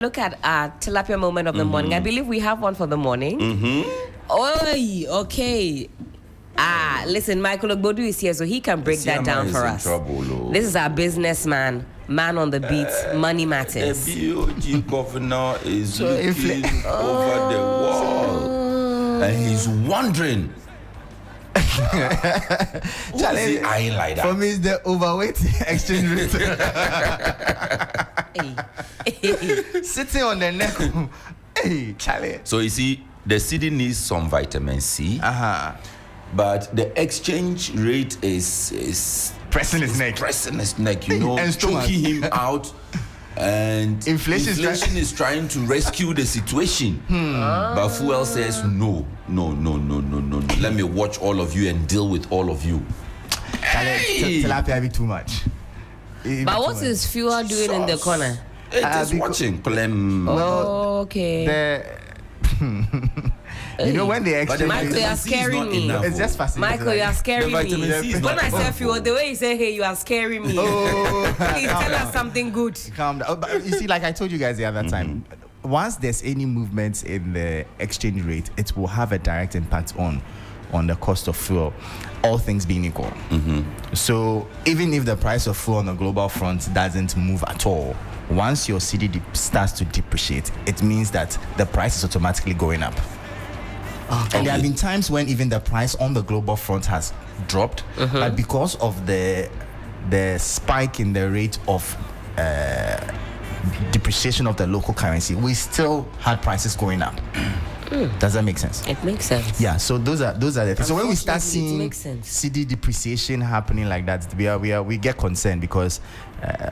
look at our tilapia moment of the morning. I believe we have one for the morning. Oi, okay. Listen, Michael Ogbodu is here, so he can break that down for us. This is our businessman, man on the beat, money matters. The BOG governor is looking over the wall, and he's wondering. Charlie, I like that. For me, it's the overweight exchange rate. Sitting on the neck. Hey, Charlie. So you see, the city needs some vitamin C. But the exchange rate is pressing his neck. Pressing his neck, you know, and choking him out. And inflation is trying to rescue the situation. But Fuel says, no. Let me watch all of you and deal with all of you. Tilapia be too much. But what is Fuel doing in the corner? Just watching. Okay. You know when they exchange, Michael, you are scaring me. It's just fascinating. Michael, you are scaring me. When I say Fuel, the way you say, hey, you are scaring me. Please tell us something good. Calm down. But you see, like I told you guys the other time, once there's any movement in the exchange rate, it will have a direct impact on the cost of fuel, all things being equal. So even if the price of fuel on the global front doesn't move at all, once your cedi starts to depreciate, it means that the price is automatically going up. And there have been times when even the price on the global front has dropped, but because of the spike in the rate of depreciation of the local currency, we still had prices going up. Does that make sense? It makes sense. Yeah. So those are the things. So when we start seeing cedi depreciation happening like that, we get concerned because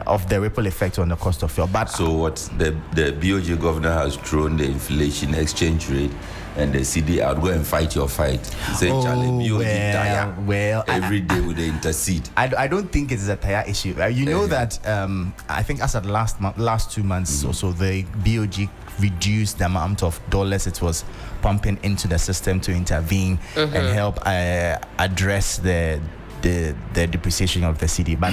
of the ripple effect on the cost of fuel. But so what the BOG governor has thrown the inflation exchange rate and the cedi out. Go and fight your fight. Say, Charlie, BOG tire. Well, every day would they intercede. I don't think it's a tire issue. You know that I think as of last 2 months or so, the BOG reduced the amount of dollars it was pumping into the system to intervene and help address the depreciation of the cedi. But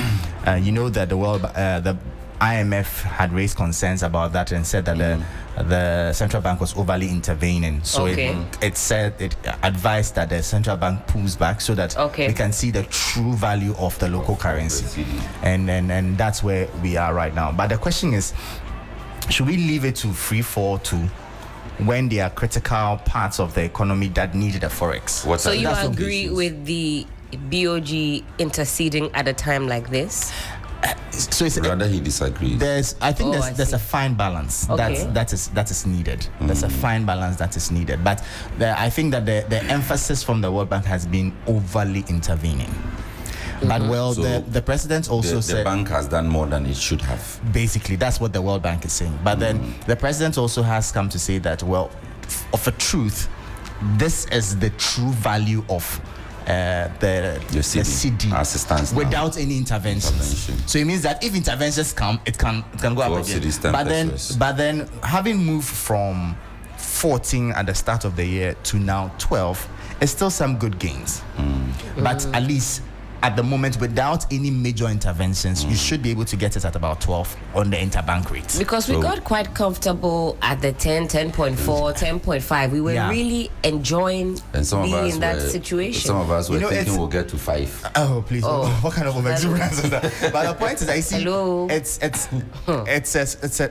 you know that the IMF had raised concerns about that and said that the central bank was overly intervening. So it advised that the central bank pulls back so that we can see the true value of the local currency. And that's where we are right now. But the question is, should we leave it to free fall to when there are critical parts of the economy that need the forex? So you agree with the BOG interceding at a time like this? So it's rather he disagrees. There's a fine balance that is needed. There's a fine balance that is needed. But I think that the emphasis from the World Bank has been overly intervening. But so the president also said the bank has done more than it should have. Basically, that's what the World Bank is saying. But then the president also has come to say that, well, of a truth, this is the true value of the cedi as it stands without any interventions. So it means that if interventions come, it can go up again. But then having moved from 14 at the start of the year to now 12, it's still some good gains. But at least at the moment, without any major interventions, you should be able to get it at about 12 on the interbank rate. Because we got quite comfortable at the 10, 10.4, 10.5. We were really enjoying being in that situation. Some of us were thinking we'll get to 5. Oh, please. What kind of exuberance is that? But the point is, I see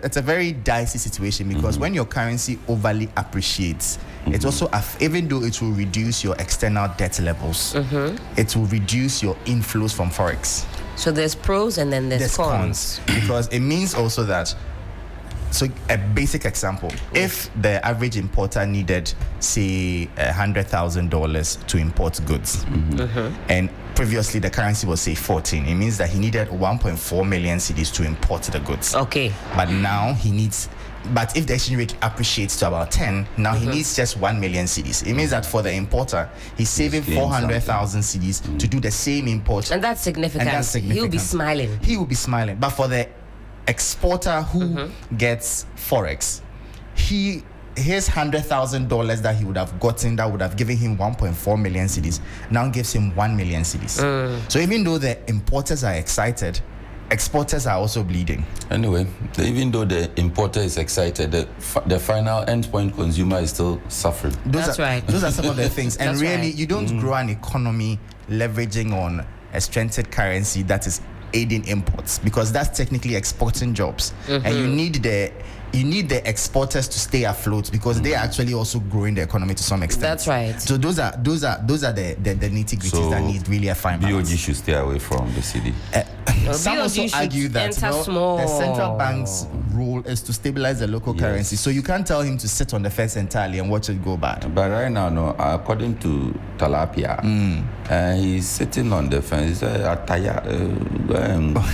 it's a very dicey situation because when your currency overly appreciates, it also, even though it will reduce your external debt levels, it will reduce your inflows from forex. So there's pros and then there's cons. Because it means also that, so a basic example, if the average importer needed, say, $100,000 to import goods, and previously the currency was, say, 14, it means that he needed 1.4 million cedis to import the goods. But now he needs... But if the exchange rate appreciates to about 10, now he needs just 1 million cedis. It means that for the importer, he's saving 400,000 cedis to do the same import. And that's significant. He'll be smiling. He will be smiling. But for the exporter who gets forex, his $100,000 that he would have gotten, that would have given him 1.4 million cedis, now gives him 1 million cedis. So even though the importers are excited, exporters are also bleeding. Anyway, even though the importer is excited, the final endpoint consumer is still suffering. That's right. Those are some of the things. And really, right. you don't grow an economy leveraging on a strengthened currency that is aiding imports, because that's technically exporting jobs. And you need the exporters to stay afloat, because they are actually also growing the economy to some extent. That's right. So those are the nitty-gritties that need really a fine balance. BOG should stay away from the cedi. Some also argue that the central bank's role is to stabilize the local currency. So you can't tell him to sit on the fence entirely and watch it go bad. But right now, no, according to Appiah, he's sitting on the fence. He said,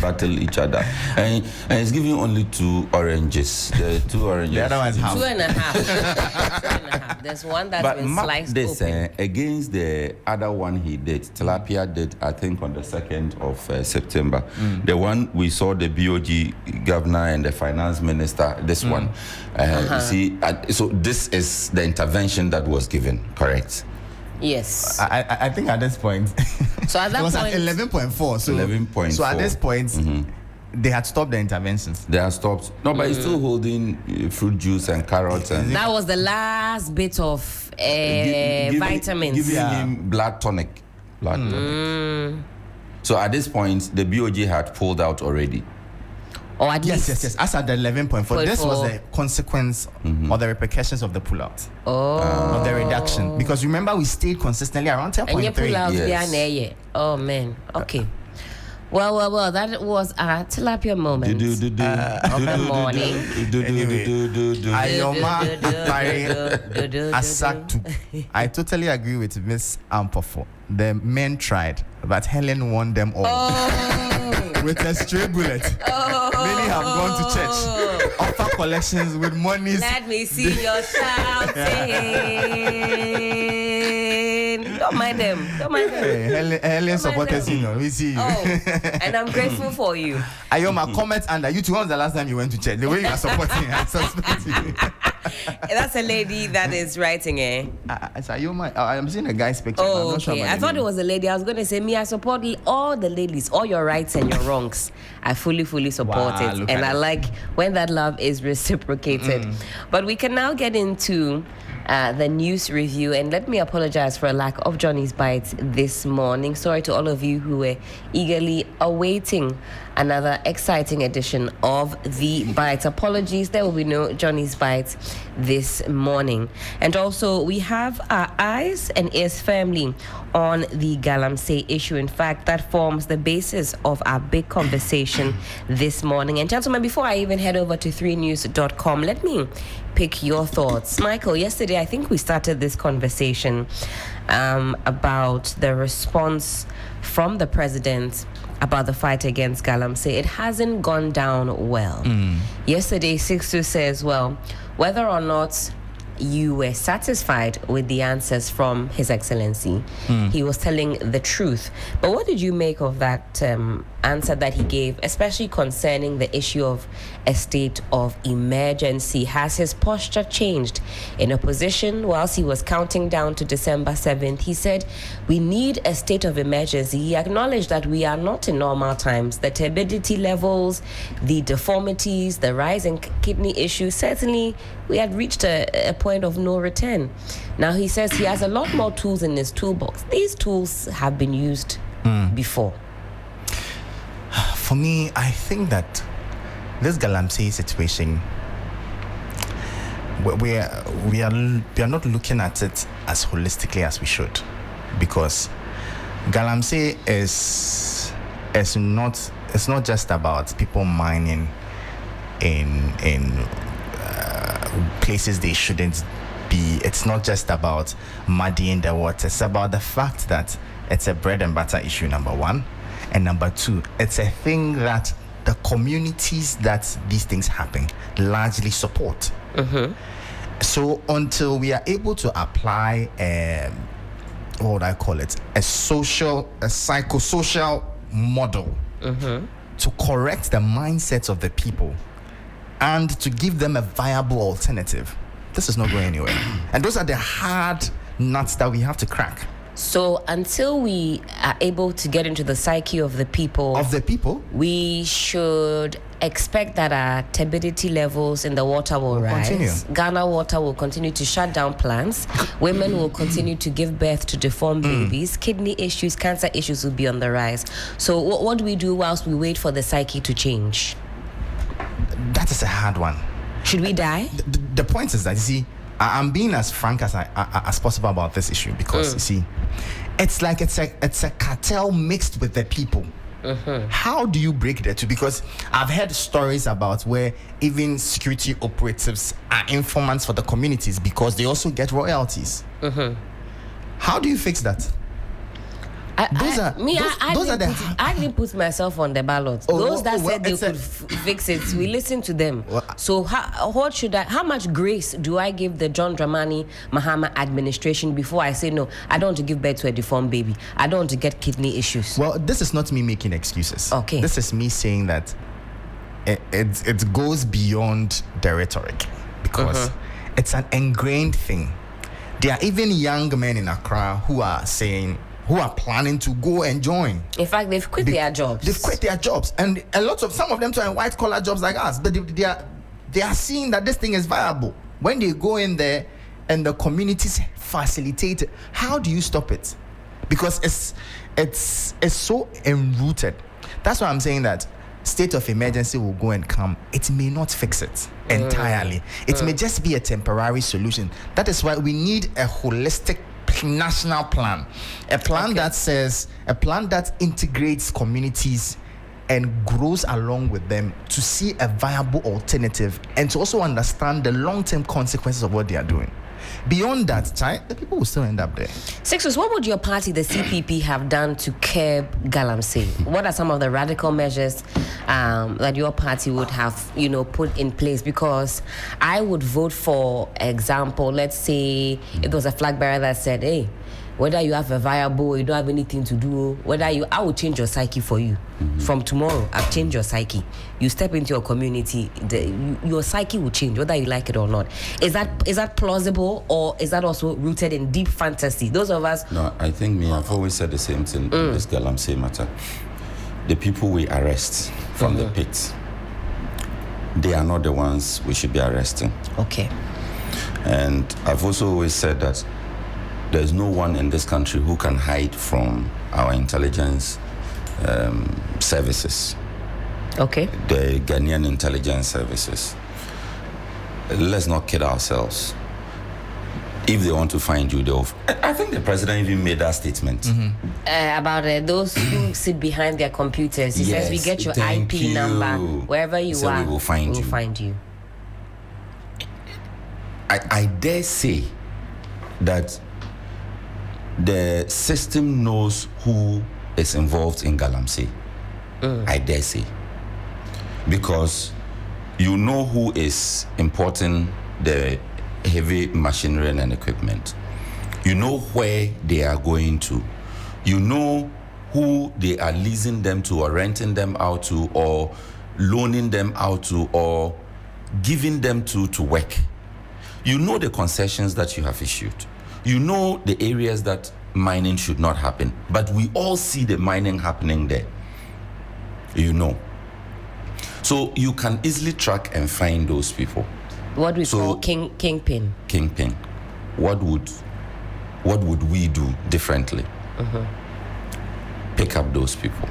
battle each other. And he's giving only 2 oranges. The 2 oranges. The other one's half. 2.5. There's one that's been sliced open. Against the other one he did, Appiah did, I think, on the 2nd of September. The one we saw the BOG governor and the finance minister, this one. You see, so this is the intervention that was given, correct? Yes. I think at this point, so at that it was point, at 11.4. So 11.4. So at this point, they had stopped the interventions. They have stopped. No, but he's still holding fruit juice and carrots. And that was the last bit of vitamins. Giving him blood tonic. So at this point, the BOG had pulled out already. Or at least. Yes. As at the 11.4. This was the consequence or the repercussions of the pullout. Of the reduction. Because remember, we stayed consistently around 10.3. And you pull out Oh, man. Okay. Well, that was our tilapia moment of the morning. Ayoma Asaktu. I totally agree with Miss Ampofo. The men tried, but Helen won them all. With a stray bullet. Many have gone to church. Offer collections with monies. Let me see your shouting. Don't mind them. Hey, Helen supporters, we see you. And I'm grateful for you. Ayoma, comment under you. When was the last time you went to church? The way you are supporting her, I suspect you. That's a lady that is writing, It's Ayoma. I'm seeing a guy's picture. Oh, okay. I thought it was a lady. I was going to say, I support all the ladies, all your rights and your wrongs. I fully support it. And I like when that love is reciprocated. But we can now get into the news review, and let me apologize for a lack of Johnny's Bites this morning. Sorry to all of you who were eagerly awaiting another exciting edition of the Bites. Apologies, there will be no Johnny's Bites this morning. And also, we have our eyes and ears firmly on the Galamsey issue. In fact, that forms the basis of our big conversation this morning. And gentlemen, before I even head over to 3news.com, let me pick your thoughts. Michael, yesterday I think we started this conversation about the response from the president about the fight against Galamsey. It hasn't gone down well. Yesterday, Sixtus says, well, whether or not you were satisfied with the answers from His Excellency, he was telling the truth. But what did you make of that answer that he gave, especially concerning the issue of a state of emergency? Has his posture changed? In opposition, whilst he was counting down to December 7th, he said, we need a state of emergency. He acknowledged that we are not in normal times. The turbidity levels, the deformities, the rise in kidney issues, certainly we had reached a point of no return. Now he says he has a lot more tools in his toolbox. These tools have been used before. For me, I think that this Galamsey situation, we are not looking at it as holistically as we should, because Galamsey is not just about people mining in places they shouldn't be. It's not just about muddying the water. It's about the fact that it's a bread and butter issue, number one. And number two, it's a thing that the communities that these things happen largely support. So until we are able to apply what would I call it, a psychosocial model to correct the mindsets of the people and to give them a viable alternative, this is not going anywhere. And those are the hard nuts that we have to crack. So until we are able to get into the psyche of the people, we should expect that our turbidity levels in the water will rise. Continue. Ghana Water will continue to shut down plants. Women will continue to give birth to deformed babies. Kidney issues, cancer issues will be on the rise. So what do we do whilst we wait for the psyche to change? That is a hard one. Should we die? The point is that, you see, I'm being as frank as possible about this issue because, you see, it's like it's a cartel mixed with the people. How do you break the two? Because I've heard stories about where even security operatives are informants for the communities because they also get royalties. How do you fix that? I didn't put myself on the ballot. Those that said they could fix it, we listened to them. So how much grace do I give the John Dramani Mahama administration before I say, no, I don't want to give birth to a deformed baby, I don't want to get kidney issues? Well, this is not me making excuses. Okay. This is me saying that it goes beyond the rhetoric because it's an ingrained thing. There are even young men in Accra who are planning to go and join. In fact, they've quit their jobs. They've quit their jobs, and some of them are in white collar jobs like us. But they are seeing that this thing is viable. When they go in there and the communities facilitate it, how do you stop it? Because it's so enrooted. That's why I'm saying that state of emergency will go and come. It may not fix it entirely. It may just be a temporary solution. That is why we need a holistic national plan, a plan that integrates communities and grows along with them to see a viable alternative and to also understand the long-term consequences of what they are doing. Beyond that, the people will still end up there. Sixtus, what would your party, the CPP, have done to curb galamsey? What are some of the radical measures that your party would have, put in place? Because I would vote for example, let's say if there was a flag bearer that said, hey, whether you have a viable or you don't have anything to do, I will change your psyche for you. From tomorrow, I've changed your psyche. You step into your community, your psyche will change, whether you like it or not. Is that plausible, or is that also rooted in deep fantasy? Those of us... No, I think I've always said the same thing in this galamsey matter. The people we arrest from the pit, they are not the ones we should be arresting. Okay. And I've also always said that there's no one in this country who can hide from our intelligence services. Okay. The Ghanaian intelligence services. Let's not kid ourselves. If they want to find you, I think the president even made that statement. About those who sit behind their computers. He says, we get your IP number. Wherever you are, we will find you. I dare say that the system knows who is involved in galamsey. I dare say. Because you know who is importing the heavy machinery and equipment. You know where they are going to. You know who they are leasing them to or renting them out to or loaning them out to or giving them to work. You know the concessions that you have issued. You know the areas that mining should not happen, but we all see the mining happening there. So you can easily track and find those people. What we call kingpin. Kingpin. What would we do differently? Pick up those people,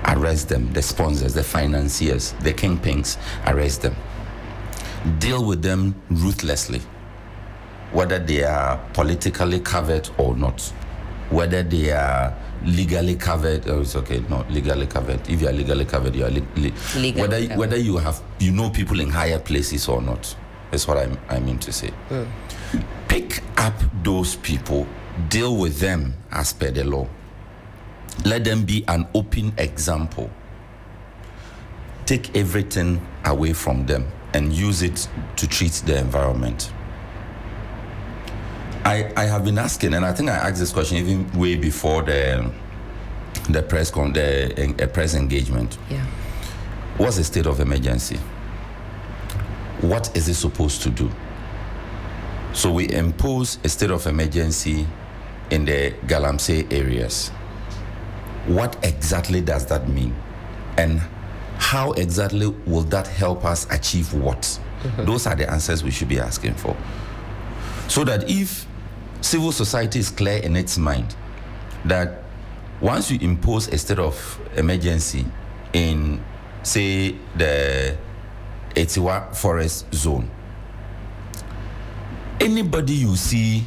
arrest them, the sponsors, the financiers, the kingpins, arrest them. Deal with them ruthlessly, whether they are politically covered or not, whether they are legally covered. Oh, it's okay, not legally covered. If you are legally covered, you are legally covered. Whether you have people in higher places or not. That's what I mean to say. Pick up those people, deal with them as per the law. Let them be an open example. Take everything away from them and use it to treat the environment. I have been asking, and I think I asked this question even way before the press engagement. Yeah. What's the state of emergency? What is it supposed to do? So we impose a state of emergency in the Galamsey areas. What exactly does that mean? And how exactly will that help us achieve what? Those are the answers we should be asking for. So that if civil society is clear in its mind that once you impose a state of emergency in, say, the Etiwa forest zone, anybody you see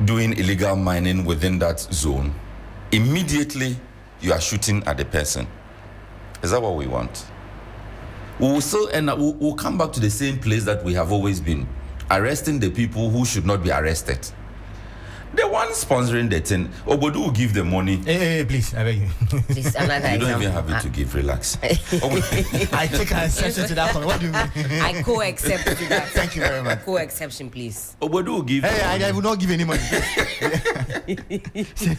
doing illegal mining within that zone, immediately you are shooting at the person. Is that what we want? We will still end up, we'll come back to the same place that we have always been, arresting the people who should not be arrested. The one sponsoring the thing, Ogbodu will give the money. Hey, please, I beg you. This another You don't even have it to give, relax. I take an exception to that one. What do you mean? I co-accept to that. Thank you very much. Co-exception, please. Ogbodu will give. Hey, I will not give any money.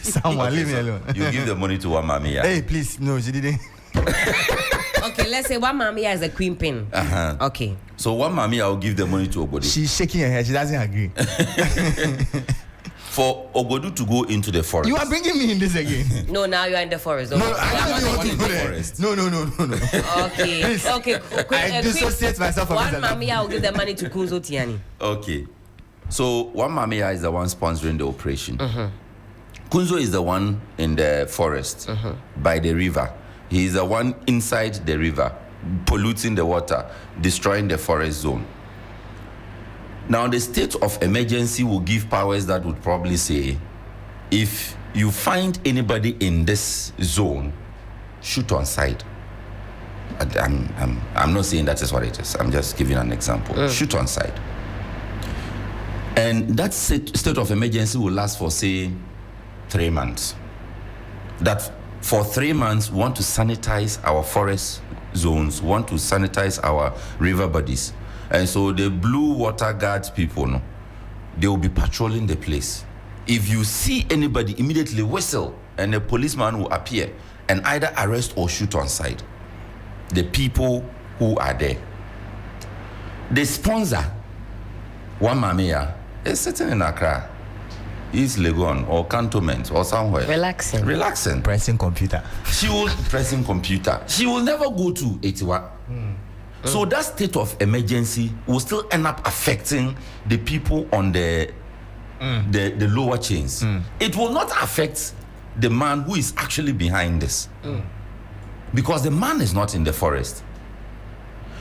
Someone, leave me alone. You give the money to one mommy. Hey, please, no, she didn't. Okay, let's say one mommy is a queen pin. Okay. So one mommy, I'll give the money to Ogbodu. She's shaking her head. She doesn't agree. For Ogbodu to go into the forest. You are bringing me in this again. No, now you are in the forest. No, I don't want to go there. No. Okay. Okay. I dissociate myself from one mommy, I'll give the money to Kunzo Tiani. Okay. So one mommy is the one sponsoring the operation. Kunzo is the one in the forest by the river. He is the one inside the river, polluting the water, destroying the forest zone. Now, the state of emergency will give powers that would probably say, if you find anybody in this zone, shoot on sight. I'm not saying that is what it is. I'm just giving an example. Shoot on sight. And that state of emergency will last for, say, 3 months. That for 3 months, we want to sanitize our forest zones, want to sanitize our river bodies. And so the blue water guards people, no, they will be patrolling the place. If you see anybody, immediately whistle, and a policeman will appear and either arrest or shoot on sight the people who are there. The sponsor, one mamia, is sitting in Accra, East Legon or Cantonment or somewhere. Relaxing. Pressing computer. She will pressing computer. She will never go to Etiwa. So that state of emergency will still end up affecting the people on the lower chains. It will not affect the man who is actually behind this, because the man is not in the forest.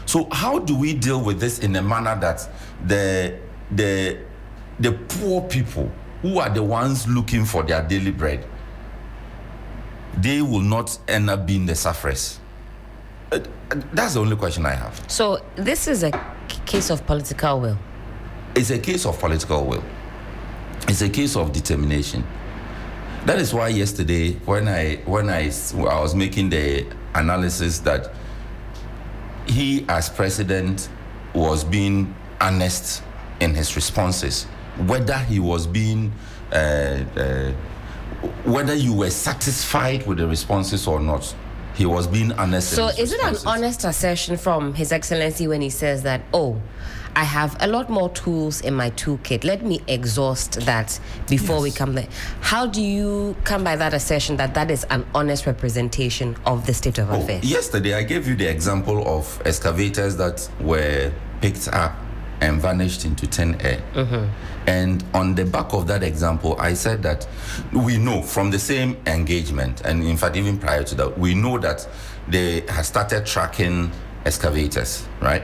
So how do we deal with this in a manner that the poor people who are the ones looking for their daily bread, they will not end up being the sufferers? That's the only question I have. So this is a case of political will. It's a case of political will. It's a case of determination. That is why yesterday, when I was making the analysis that he, as president, was being honest in his responses, whether he was being, whether you were satisfied with the responses or not, he was being honest. So is it an honest assertion from His Excellency when he says that, oh, I have a lot more tools in my toolkit, let me exhaust that before we come there? How do you come by that assertion that that is an honest representation of the state of affairs? Yesterday, I gave you the example of excavators that were picked up and vanished into thin air. And on the back of that example, I said that we know from the same engagement, and in fact, even prior to that, we know that they had started tracking excavators, right?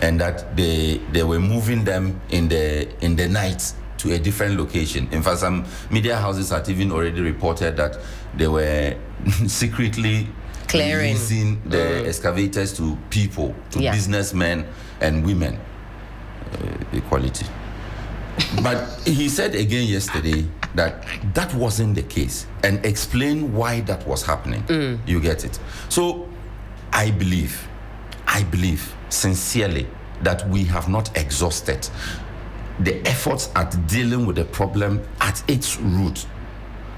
And that they were moving them in the night to a different location. In fact, some media houses had even already reported that they were secretly releasing the excavators to people, to businessmen and women. Equality. But he said again yesterday that that wasn't the case, and explain why that was happening. You get it? So I believe sincerely that we have not exhausted the efforts at dealing with the problem at its root.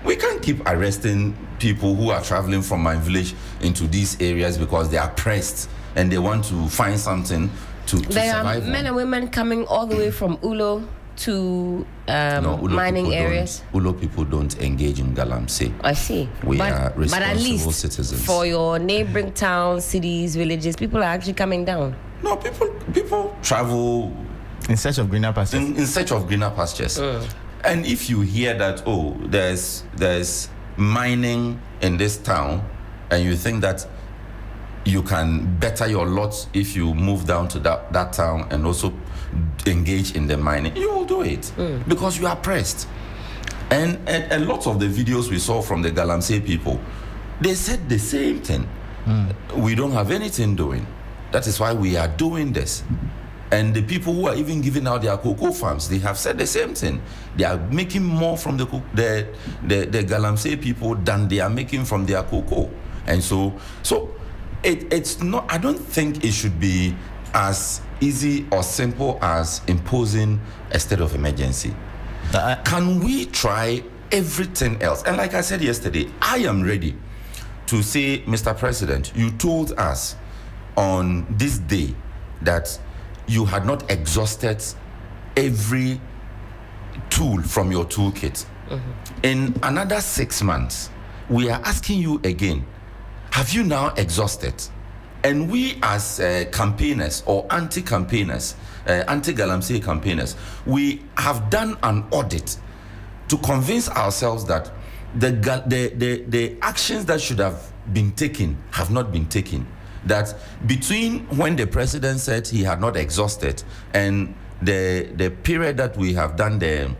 We can't keep arresting people who are traveling from my village into these areas because they are pressed and they want to find something to there survive. There are men and women coming all the way from Ullo to mining areas? Ullo people don't engage in galamsey. I see. We are responsible but at least citizens. For your neighboring towns, cities, villages, people are actually coming down. No, people travel in search of greener pastures. In search of greener pastures. And if you hear that, there's mining in this town, and you think that you can better your lot if you move down to that town and also engage in the mining, you will do it because you are pressed. And a lot of the videos we saw from the galamsey people, they said the same thing. We don't have anything doing. That is why we are doing this. And the people who are even giving out their cocoa farms, they have said the same thing. They are making more from the galamsey people than they are making from their cocoa. And so it's not, I don't think it should be as easy or simple as imposing a state of emergency. Can we try everything else? And like I said yesterday, I am ready to say, Mr. President, you told us on this day that you had not exhausted every tool from your toolkit. In another 6 months, we are asking you again, have you now exhausted? And we as campaigners or anti-campaigners, anti-galamsey campaigners, we have done an audit to convince ourselves that the actions that should have been taken have not been taken. That between when the president said he had not exhausted and the period that we have done the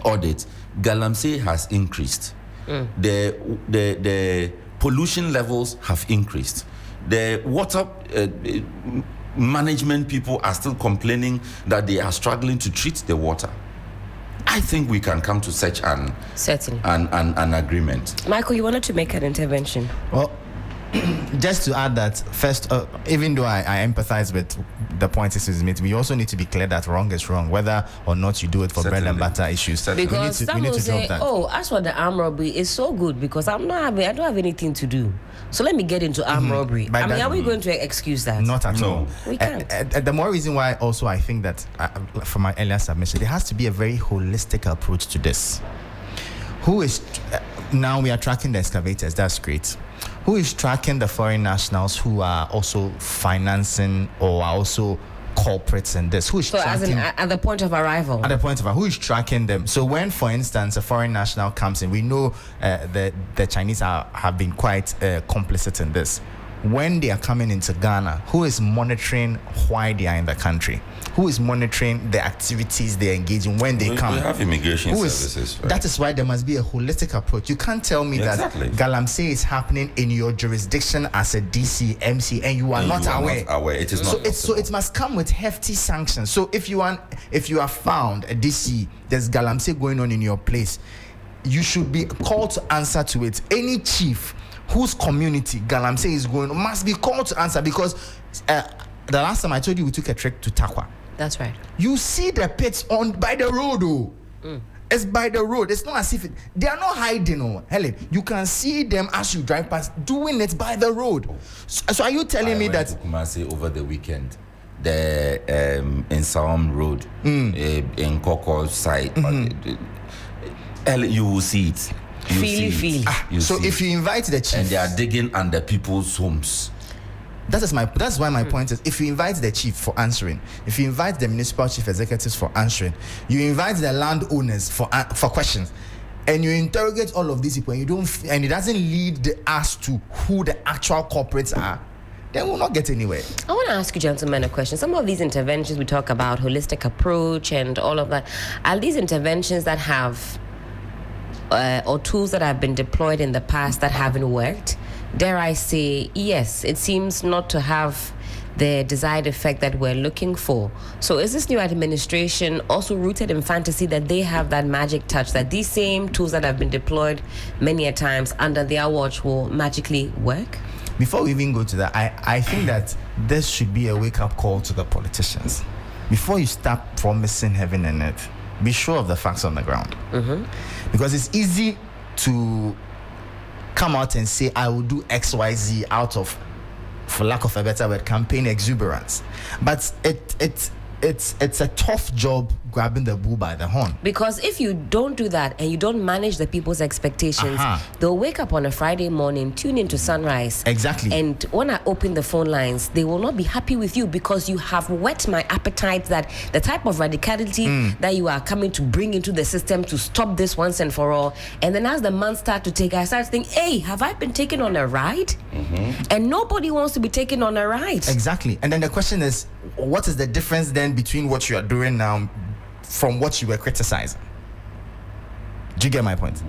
audit, galamsey has increased. The pollution levels have increased. The water management people are still complaining that they are struggling to treat the water. I think we can come to such an agreement. Michael, you wanted to make an intervention. Well, just to add that, first, even though I empathize with the points this is made, we also need to be clear that wrong is wrong, whether or not you do it for bread and butter issues. Because some will say, as for the armed robbery, it's so good because I don't have anything to do. So let me get into armed robbery. Are we going to excuse that? Not at all. We can't. The more reason why also I think that, from my earlier submission, there has to be a very holistic approach to this. Now we are tracking the excavators, that's great. Who is tracking the foreign nationals who are also financing or are also culprits in this? Who is tracking? At the point of arrival? At the point of arrival, who is tracking them? So when, for instance, a foreign national comes in, we know the Chinese have been quite complicit in this. When they are coming into Ghana, who is monitoring why they are in the country? Who is monitoring the activities they engage in when they come? We have immigration services. Right? That is why there must be a holistic approach. You can't tell me that galamsey is happening in your jurisdiction as a DC, MC, and you are not aware. It is not. So it must come with hefty sanctions. So if you are found a DC, there's galamsey going on in your place, you should be called to answer to it. Any chief whose community galamsey is going on must be called to answer, because the last time I told you we took a trek to Takwa. That's right. You see the pits by the road, It's by the road. It's not as if they are not hiding. Helen, you can see them as you drive past doing it by the road. So are you telling me that? I went to Kumasi over the weekend. The in Salm Road, in Koko side, you will see it. So if you invite the chief, and they are digging under people's homes. That's why my point is, if you invite the chief for answering, if you invite the municipal chief executives for answering, you invite the landowners for questions, and you interrogate all of these people, and it doesn't lead us to who the actual culprits are, then we'll not get anywhere. I want to ask you gentlemen a question. Some of these interventions we talk about, holistic approach and all of that, are these interventions that have or tools that have been deployed in the past that haven't worked? Dare I say, yes, it seems not to have the desired effect that we're looking for. So is this new administration also rooted in fantasy that they have that magic touch, that these same tools that have been deployed many a times under their watch will magically work? Before we even go to that, I think that this should be a wake-up call to the politicians. Before you start promising heaven and earth, be sure of the facts on the ground. Because it's easy to come out and say, I will do XYZ out of, for lack of a better word, campaign exuberance. But it's a tough job grabbing the bull by the horn. Because if you don't do that and you don't manage the people's expectations, they'll wake up on a Friday morning, tune into Sunrise. Exactly. And when I open the phone lines, they will not be happy with you because you have whet my appetite that the type of radicality that you are coming to bring into the system to stop this once and for all. And then as the months start to take, I start to think, hey, have I been taken on a ride? And nobody wants to be taken on a ride. Exactly. And then the question is, what is the difference then between what you are doing now from what you were criticizing? Do you get my point?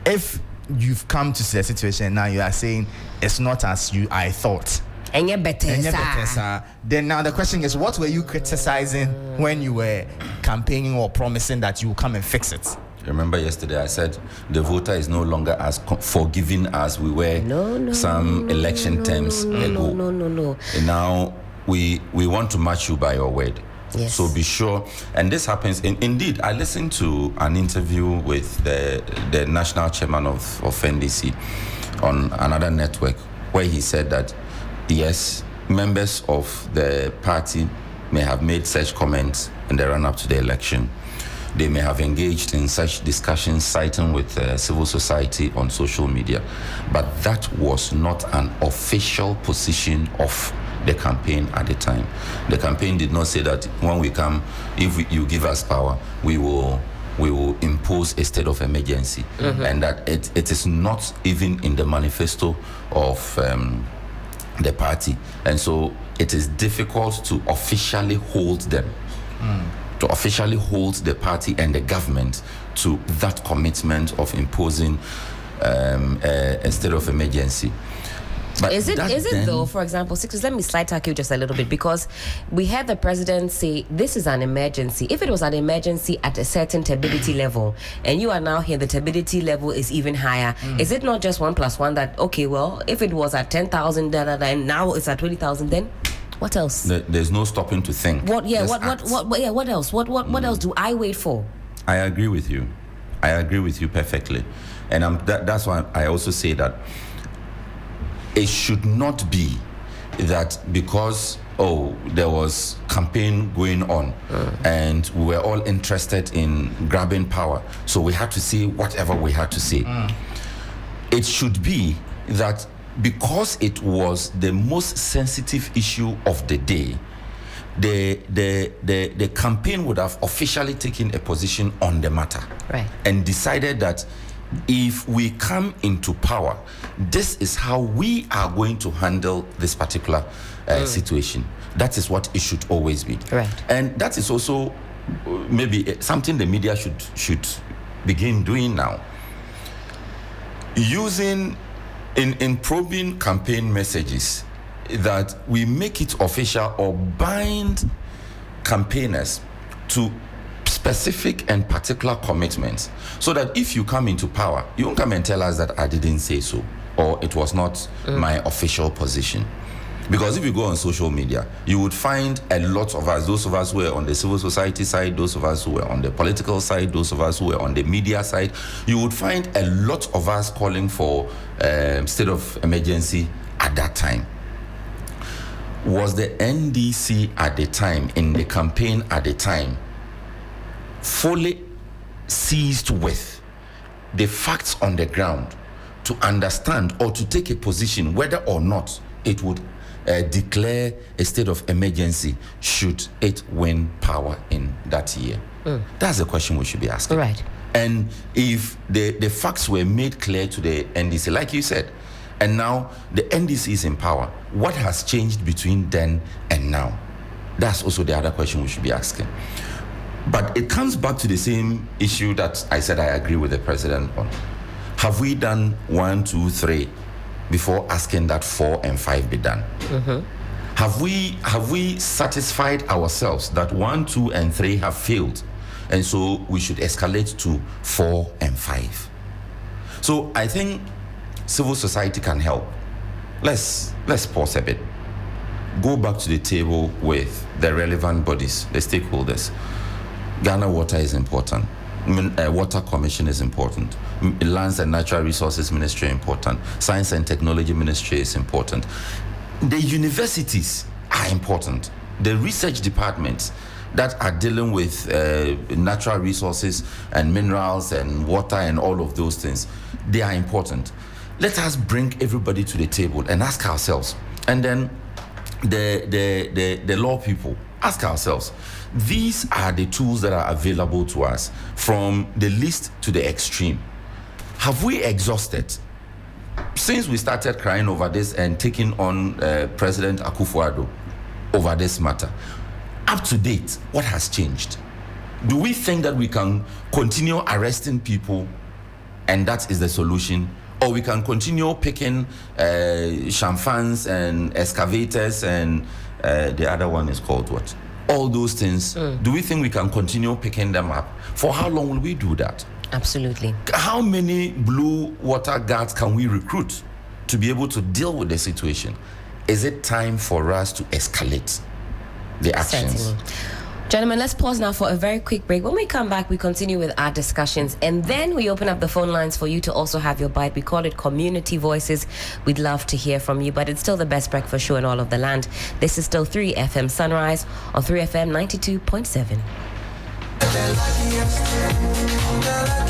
If you've come to the situation now, you are saying it's not as I thought. And you're better. Then now the question is, what were you criticizing when you were campaigning or promising that you will come and fix it? Remember yesterday I said the voter is no longer as forgiving as we were some election terms ago. No. And now we want to match you by your word. Yes. So be sure. And this happens. Indeed, I listened to an interview with the national chairman of NDC on another network where he said that, yes, members of the party may have made such comments in the run-up to the election. They may have engaged in such discussions, citing with civil society on social media. But that was not an official position of the campaign at the time. The campaign did not say that when we come, if you give us power, we will impose a state of emergency. And that it is not even in the manifesto of the party. And so it is difficult to officially hold them, to officially hold the party and the government to that commitment of imposing a state of emergency. But is it though, for example, Sixtus, let me slide tackle you just a little bit, because we had the president say this is an emergency. If it was an emergency at a certain turbidity level, and you are now here, the turbidity level is even higher. Is it not just 1 + 1 that, okay, well, if it was at 10,000, and now it's at 20,000, then what else? There's no stopping to think. What else? What else do I wait for? I agree with you. I agree with you perfectly. And that's why I also say that it should not be that because there was campaign going on and we were all interested in grabbing power, so we had to say whatever we had to say. It should be that because it was the most sensitive issue of the day, the campaign would have officially taken a position on the matter, right, and decided that if we come into power, this is how we are going to handle this particular situation. That is what it should always be. Right. And that is also maybe something the media should begin doing now. Using in probing campaign messages, that we make it official or bind campaigners to specific and particular commitments, so that if you come into power, you won't come and tell us that I didn't say so, or it was not my official position. Because if you go on social media, you would find a lot of us, those of us who were on the civil society side, those of us who were on the political side, those of us who were on the media side, you would find a lot of us calling for state of emergency at that time. Was the NDC at the time, in the campaign at the time, fully seized with the facts on the ground to understand or to take a position whether or not it would declare a state of emergency should it win power in that year? That's the question we should be asking. Right. And if the facts were made clear to the NDC, like you said, and now the NDC is in power, what has changed between then and now? That's also the other question we should be asking. But it comes back to the same issue that I said I agree with the president on. Have we done 1, 2, 3 before asking that 4 and 5 be done? Have we satisfied ourselves that 1, 2, and 3 have failed, and so we should escalate to 4 and 5? So I think civil society can help. Let's pause a bit. Go back to the table with the relevant bodies, the stakeholders. Ghana Water is important. Water Commission is important. Lands and Natural Resources Ministry is important. Science and Technology Ministry is important. The universities are important. The research departments, that are dealing with natural resources and minerals and water and all of those things. They are important. Let us bring everybody to the table and ask ourselves, and then the law people, ask ourselves, these are the tools that are available to us from the least to the extreme. Have we exhausted? Since we started crying over this and taking on President Akufo-Addo over this matter, up to date, what has changed? Do we think that we can continue arresting people and that is the solution? Or we can continue picking chamfans and excavators and the other one is called what? All those things. Do we think we can continue picking them up? For how long will we do that? Absolutely. How many blue water guards can we recruit to be able to deal with the situation? Is it time for us to escalate the actions? Certainly. Gentlemen, let's pause now for a very quick break. When we come back, we continue with our discussions, and then we open up the phone lines for you to also have your bite. We call it Community Voices. We'd love to hear from you, but it's still the best breakfast show in all of the land. This is still 3FM Sunrise on 3FM 92.7.